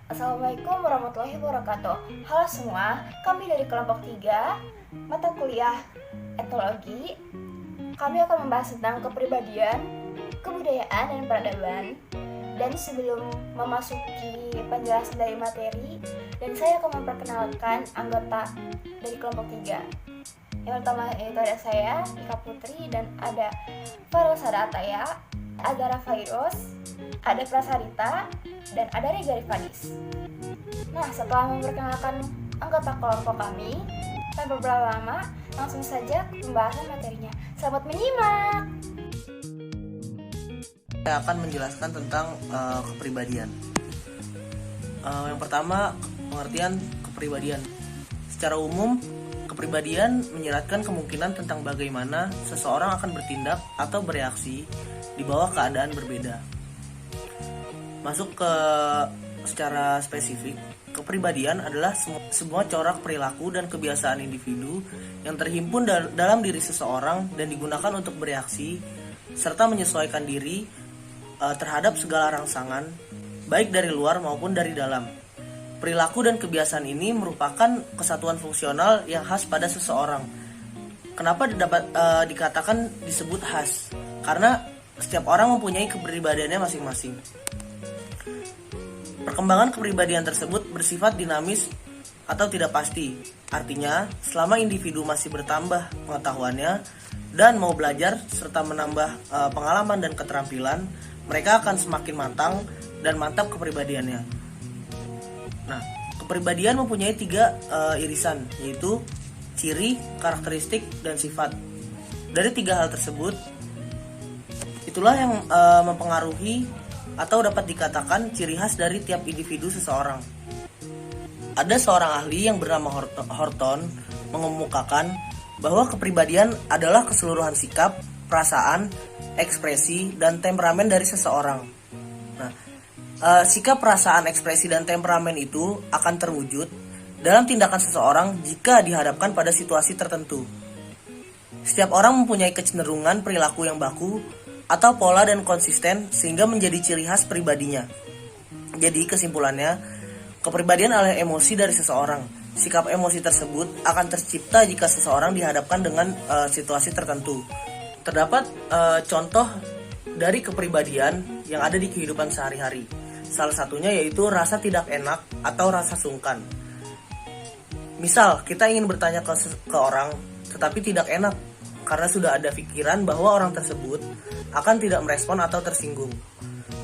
Assalamualaikum warahmatullahi wabarakatuh. Halo semua, kami dari kelompok 3 mata kuliah etnologi. Kami akan membahas tentang kepribadian, kebudayaan, dan peradaban. Dan sebelum memasuki penjelasan dari materi, dan saya akan memperkenalkan anggota dari kelompok 3. Yang pertama itu ada saya, Ika Putri, dan ada Farel Sadataya, ada Rafairos, ada Prasarita, dan ada Rega Rifadis. Nah, setelah memperkenalkan anggota kelompok kami, tanpa berlama-lama, langsung saja ke pembahasan materinya. Selamat menyimak! Saya akan menjelaskan tentang kepribadian. Yang pertama, pengertian kepribadian. Secara umum, kepribadian menyeratkan kemungkinan tentang bagaimana seseorang akan bertindak atau bereaksi di bawah keadaan berbeda. Masuk ke secara spesifik, kepribadian adalah semua corak perilaku dan kebiasaan individu yang terhimpun dalam diri seseorang dan digunakan untuk bereaksi serta menyesuaikan diri terhadap segala rangsangan, baik dari luar maupun dari dalam. Perilaku dan kebiasaan ini merupakan kesatuan fungsional yang khas pada seseorang. Kenapa dapat dikatakan disebut khas? Karena setiap orang mempunyai kepribadiannya masing-masing. Perkembangan kepribadian tersebut bersifat dinamis atau tidak pasti. Artinya, selama individu masih bertambah pengetahuannya dan mau belajar serta menambah pengalaman dan keterampilan, mereka akan semakin matang dan mantap kepribadiannya. Nah, kepribadian mempunyai 3 irisan, yaitu ciri, karakteristik, dan sifat. Dari 3 hal tersebut, itulah yang mempengaruhi atau dapat dikatakan ciri khas dari tiap individu seseorang. Ada seorang ahli yang bernama Horton mengemukakan bahwa kepribadian adalah keseluruhan sikap, perasaan, ekspresi, dan temperamen dari seseorang. Nah, sikap, perasaan, ekspresi, dan temperamen itu akan terwujud dalam tindakan seseorang jika dihadapkan pada situasi tertentu. Setiap orang mempunyai kecenderungan perilaku yang baku atau pola dan konsisten sehingga menjadi ciri khas pribadinya. Jadi kesimpulannya, kepribadian adalah emosi dari seseorang. Sikap emosi tersebut akan tercipta jika seseorang dihadapkan dengan situasi tertentu. Terdapat contoh dari kepribadian yang ada di kehidupan sehari-hari. Salah satunya yaitu rasa tidak enak atau rasa sungkan. Misal, kita ingin bertanya ke orang, tetapi tidak enak karena sudah ada pikiran bahwa orang tersebut akan tidak merespon atau tersinggung.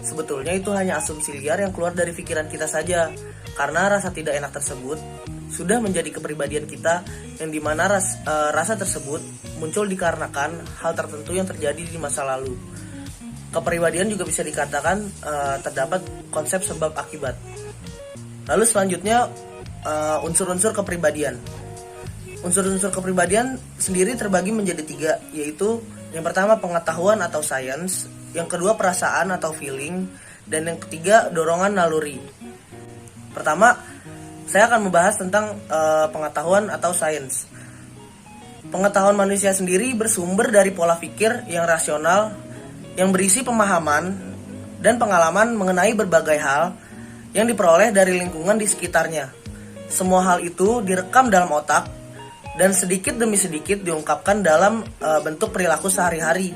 Sebetulnya itu hanya asumsi liar yang keluar dari pikiran kita saja, karena rasa tidak enak tersebut sudah menjadi kepribadian kita, yang dimana rasa tersebut muncul dikarenakan hal tertentu yang terjadi di masa lalu. Kepribadian juga bisa dikatakan terdapat konsep sebab akibat. Lalu selanjutnya unsur-unsur kepribadian. Unsur-unsur kepribadian sendiri terbagi menjadi 3, yaitu yang pertama pengetahuan atau science, yang kedua perasaan atau feeling, dan yang ketiga dorongan naluri. Pertama, saya akan membahas tentang pengetahuan atau science. Pengetahuan manusia sendiri bersumber dari pola pikir yang rasional, yang berisi pemahaman dan pengalaman mengenai berbagai hal yang diperoleh dari lingkungan di sekitarnya. Semua hal itu direkam dalam otak dan sedikit demi sedikit diungkapkan dalam bentuk perilaku sehari-hari.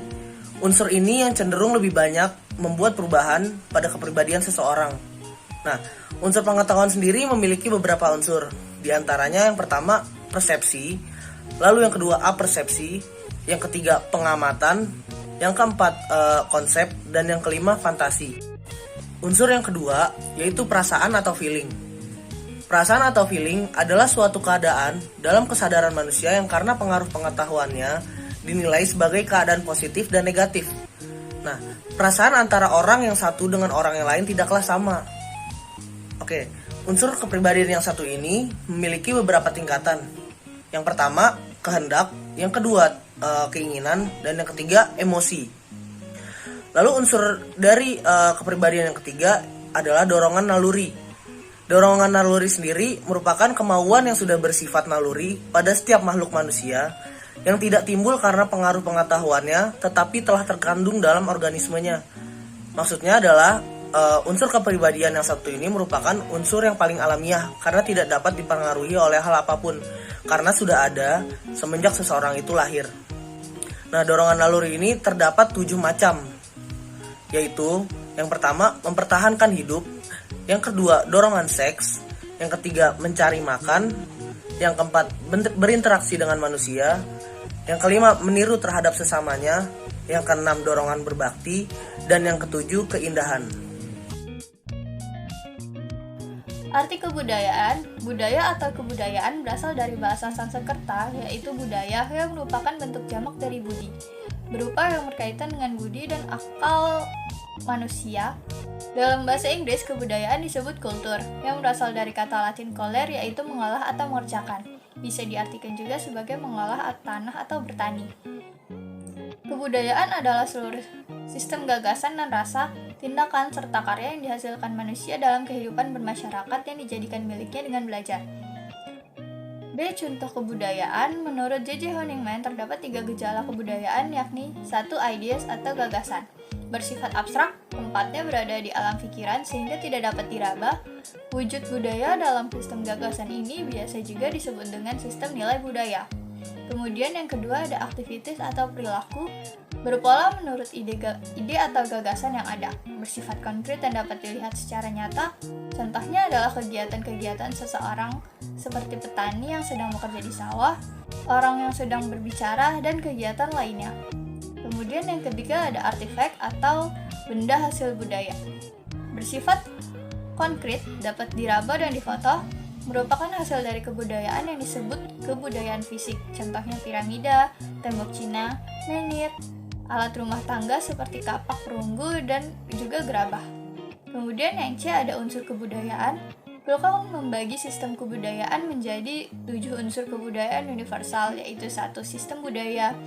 Unsur ini yang cenderung lebih banyak membuat perubahan pada kepribadian seseorang. Nah, unsur pengetahuan sendiri memiliki beberapa unsur. Di antaranya yang pertama persepsi, lalu yang kedua apersepsi, yang ketiga pengamatan, yang keempat konsep, dan yang kelima fantasi. Unsur yang kedua yaitu perasaan atau feeling. Perasaan atau feeling adalah suatu keadaan dalam kesadaran manusia yang karena pengaruh pengetahuannya dinilai sebagai keadaan positif dan negatif. Nah, perasaan antara orang yang satu dengan orang yang lain tidaklah sama. Oke, unsur kepribadian yang satu ini memiliki beberapa tingkatan. Yang pertama, kehendak, yang kedua, keinginan, dan yang ketiga, emosi. Lalu unsur dari kepribadian yang ketiga adalah dorongan naluri. Dorongan naluri sendiri merupakan kemauan yang sudah bersifat naluri pada setiap makhluk manusia yang tidak timbul karena pengaruh pengetahuannya tetapi telah terkandung dalam organismenya. Maksudnya adalah Unsur kepribadian yang satu ini merupakan unsur yang paling alamiah karena tidak dapat dipengaruhi oleh hal apapun karena sudah ada semenjak seseorang itu lahir. Nah, dorongan naluri ini terdapat 7 macam, yaitu yang pertama mempertahankan hidup, yang kedua dorongan seks, yang ketiga mencari makan, yang keempat berinteraksi dengan manusia, yang kelima meniru terhadap sesamanya, yang keenam dorongan berbakti, dan yang ketujuh keindahan. Arti kebudayaan, budaya atau kebudayaan berasal dari bahasa Sanskerta, yaitu budaya yang merupakan bentuk jamak dari budi, berupa yang berkaitan dengan budi dan akal manusia. Dalam bahasa Inggris, kebudayaan disebut kultur, yang berasal dari kata Latin coller, yaitu mengolah atau mengerjakan. Bisa diartikan juga sebagai mengolah tanah atau bertani. Kebudayaan adalah seluruh sistem gagasan dan rasa, tindakan, serta karya yang dihasilkan manusia dalam kehidupan bermasyarakat yang dijadikan miliknya dengan belajar. B. Contoh kebudayaan. Menurut J.J. Honigman, terdapat 3 gejala kebudayaan, yakni 1. Ideas atau gagasan, bersifat abstrak, tempatnya berada di alam pikiran sehingga tidak dapat diraba. Wujud budaya dalam sistem gagasan ini biasa juga disebut dengan sistem nilai budaya. Kemudian yang kedua ada aktivitas atau perilaku, berpola menurut ide atau gagasan yang ada, bersifat konkret dan dapat dilihat secara nyata. Contohnya adalah kegiatan-kegiatan seseorang seperti petani yang sedang bekerja di sawah, orang yang sedang berbicara, dan kegiatan lainnya. Kemudian yang ketiga ada artefak atau benda hasil budaya, bersifat konkret, dapat diraba dan difoto, merupakan hasil dari kebudayaan yang disebut kebudayaan fisik, contohnya piramida, tembok Cina, menhir, alat rumah tangga seperti kapak, perunggu, dan juga gerabah. Kemudian yang C ada unsur kebudayaan. Blockhaus membagi sistem kebudayaan menjadi 7 unsur kebudayaan universal, yaitu 1. Sistem budaya,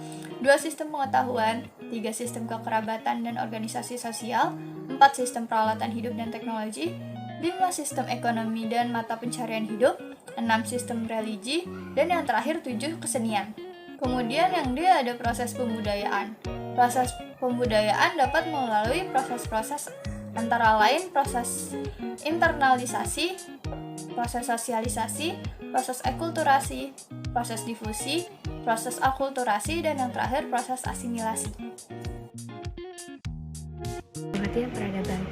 2. Sistem pengetahuan, 3. Sistem kekerabatan dan organisasi sosial, 4. Sistem peralatan hidup dan teknologi, 5. Sistem ekonomi dan mata pencarian hidup, 6. Sistem religi, dan yang terakhir 7. Kesenian. Kemudian yang D ada proses pembudayaan. Proses pembudayaan dapat melalui proses-proses antara lain proses internalisasi, proses sosialisasi, proses akulturasi, proses difusi, proses akulturasi, dan yang terakhir proses asimilasi.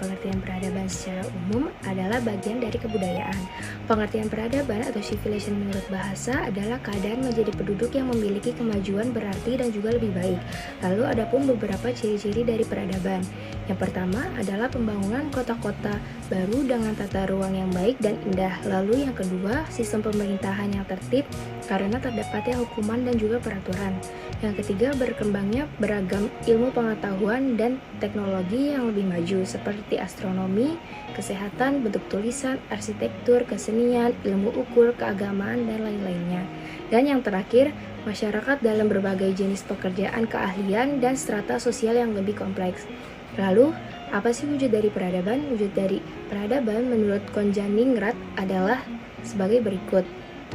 Pengertian peradaban secara umum adalah bagian dari kebudayaan. Pengertian peradaban atau civilization menurut bahasa adalah keadaan menjadi penduduk yang memiliki kemajuan berarti dan juga lebih baik. Lalu ada pun beberapa ciri-ciri dari peradaban. Yang pertama adalah pembangunan kota-kota baru dengan tata ruang yang baik dan indah. Lalu yang kedua, sistem pemerintahan yang tertib karena terdapatnya hukuman dan juga peraturan. Yang ketiga, berkembangnya beragam ilmu pengetahuan dan teknologi yang lebih maju seperti astronomi, kesehatan, bentuk tulisan, arsitektur, kesenian, ilmu ukur, keagamaan, dan lain-lainnya. Dan yang terakhir, masyarakat dalam berbagai jenis pekerjaan, keahlian, dan strata sosial yang lebih kompleks. Lalu, apa sih wujud dari peradaban? Wujud dari peradaban menurut Konjaningrat adalah sebagai berikut.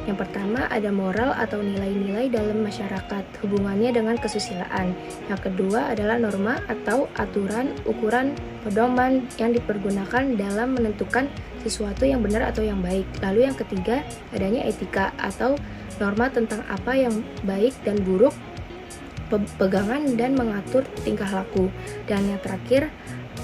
Yang pertama ada moral atau nilai-nilai dalam masyarakat, hubungannya dengan kesusilaan. Yang kedua adalah norma atau aturan, ukuran, pedoman yang dipergunakan dalam menentukan sesuatu yang benar atau yang baik. Lalu yang ketiga adanya etika atau norma tentang apa yang baik dan buruk, pegangan dan mengatur tingkah laku. Dan yang terakhir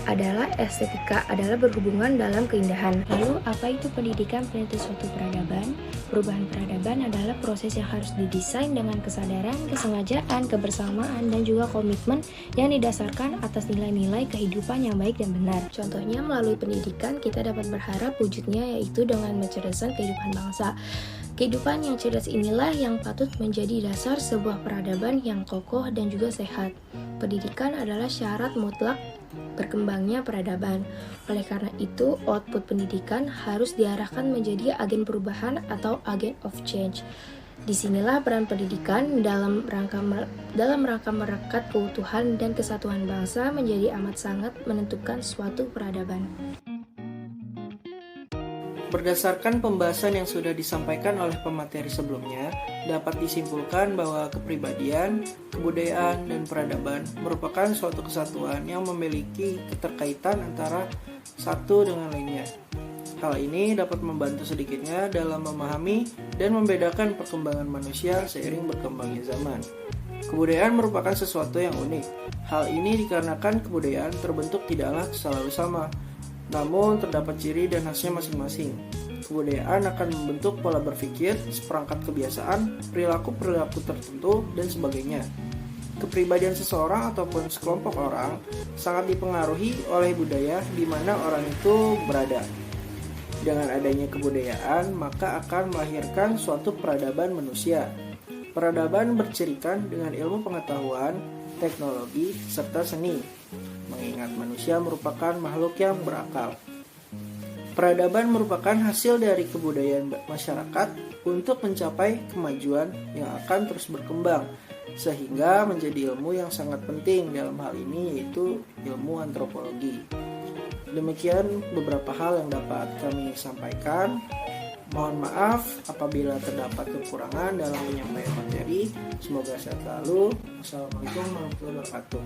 adalah estetika, adalah berhubungan dalam keindahan. Lalu apa itu pendidikan penentu suatu peradaban? Perubahan peradaban adalah proses yang harus didesain dengan kesadaran, kesengajaan, kebersamaan, dan juga komitmen yang didasarkan atas nilai-nilai kehidupan yang baik dan benar. Contohnya melalui pendidikan kita dapat berharap wujudnya yaitu dengan mencerdaskan kehidupan bangsa. Kehidupan yang cerdas inilah yang patut menjadi dasar sebuah peradaban yang kokoh dan juga sehat. Pendidikan adalah syarat mutlak berkembangnya peradaban. Oleh karena itu, output pendidikan harus diarahkan menjadi agen perubahan atau agent of change. Disinilah peran pendidikan dalam rangka merekat keutuhan dan kesatuan bangsa menjadi amat sangat menentukan suatu peradaban. Berdasarkan pembahasan yang sudah disampaikan oleh pemateri sebelumnya, dapat disimpulkan bahwa kepribadian, kebudayaan, dan peradaban merupakan suatu kesatuan yang memiliki keterkaitan antara satu dengan lainnya. Hal ini dapat membantu sedikitnya dalam memahami dan membedakan perkembangan manusia seiring berkembangnya zaman. Kebudayaan merupakan sesuatu yang unik. Hal ini dikarenakan kebudayaan terbentuk tidaklah selalu sama, namun terdapat ciri dan khasnya masing-masing. Kebudayaan akan membentuk pola berpikir, seperangkat kebiasaan, perilaku-perilaku tertentu, dan sebagainya. Kepribadian seseorang ataupun sekelompok orang sangat dipengaruhi oleh budaya di mana orang itu berada. Dengan adanya kebudayaan, maka akan melahirkan suatu peradaban manusia. Peradaban bercirikan dengan ilmu pengetahuan, teknologi, serta seni, mengingat manusia merupakan makhluk yang berakal. Peradaban merupakan hasil dari kebudayaan masyarakat untuk mencapai kemajuan yang akan terus berkembang, sehingga menjadi ilmu yang sangat penting dalam hal ini, yaitu ilmu antropologi. Demikian beberapa hal yang dapat kami sampaikan. Mohon maaf apabila terdapat kekurangan dalam penyampaian materi. Semoga sehat selalu. Wassalamualaikum warahmatullahi wabarakatuh.